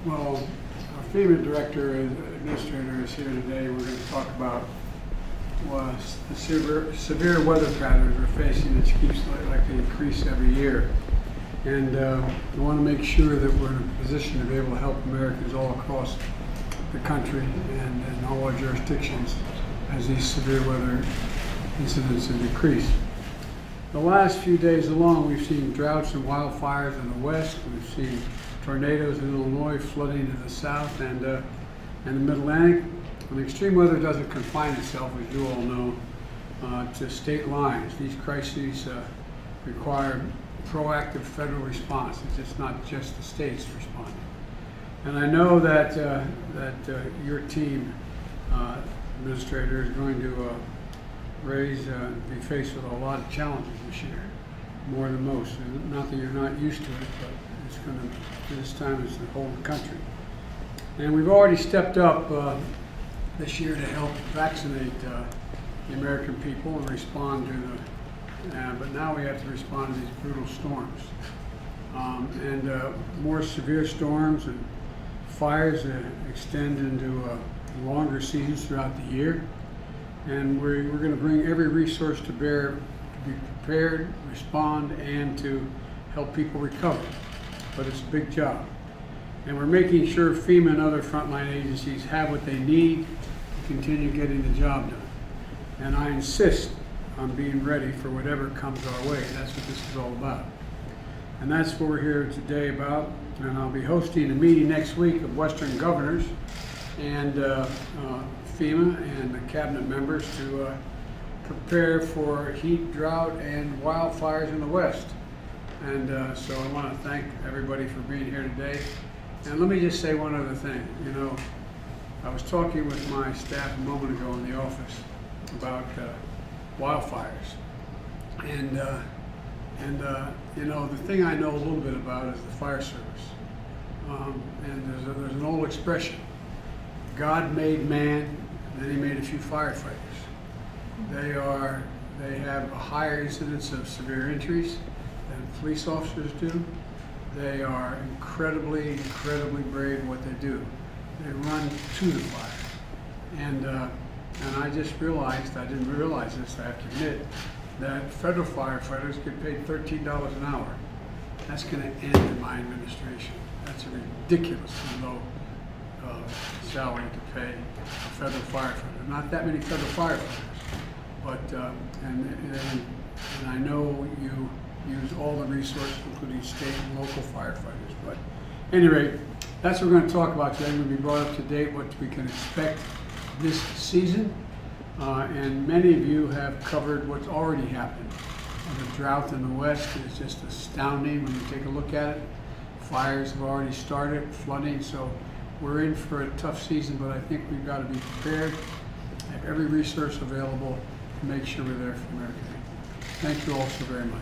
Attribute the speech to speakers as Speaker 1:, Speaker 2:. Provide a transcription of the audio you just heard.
Speaker 1: Well, our FEMA director and administrator is here today. We're going to talk about the severe weather patterns we're facing, which keeps like they increase every year. And we want to make sure that we're in a position to be able to help Americans all across the country and in all our jurisdictions as these severe weather incidents have decreased. The last few days alone, we've seen droughts and wildfires in the west. We've seen tornadoes in Illinois, flooding in the south and the Mid-Atlantic. And extreme weather doesn't confine itself, as you all know, to state lines. These crises require proactive federal response. It's just not just the states responding. And I know that your team, Administrator, is going to be faced with a lot of challenges this year, more than most. Not that you're not used to it, but it's going to, this time it's the whole country. And we've already stepped up this year to help vaccinate the American people and respond to but now we have to respond to these brutal storms. More severe storms and fires extend into longer seasons throughout the year. And we're going to bring every resource to bear to be prepared, respond, and to help people recover. But it's a big job. And we're making sure FEMA and other frontline agencies have what they need to continue getting the job done. And I insist on being ready for whatever comes our way. That's what this is all about. And that's what we're here today about. And I'll be hosting a meeting next week of Western governors and FEMA and the cabinet members to prepare for heat, drought, and wildfires in the West. And so I want to thank everybody for being here today. And let me just say one other thing. You know, I was talking with my staff a moment ago in the office about wildfires. And you know, the thing I know a little bit about is the fire service. And there's an old expression, God made man, then he made a few firefighters. They have a higher incidence of severe injuries than police officers do. They are incredibly, incredibly brave in what they do. They run to the fire. And I just realized, I didn't realize this, I have to admit, that federal firefighters get paid $13 an hour. That's going to end in my administration. That's a ridiculously low salary to pay a federal firefighter. Not that many federal firefighters, but and I know you use all the resources, including state and local firefighters. But at any rate, that's what we're going to talk about today. We're going to be brought up to date what we can expect this season. And many of you have covered what's already happened. The drought in the West is just astounding when you take a look at it. Fires have already started, flooding, so we're in for a tough season, but I think we've got to be prepared, have every resource available to make sure we're there for America. Thank you all so very much.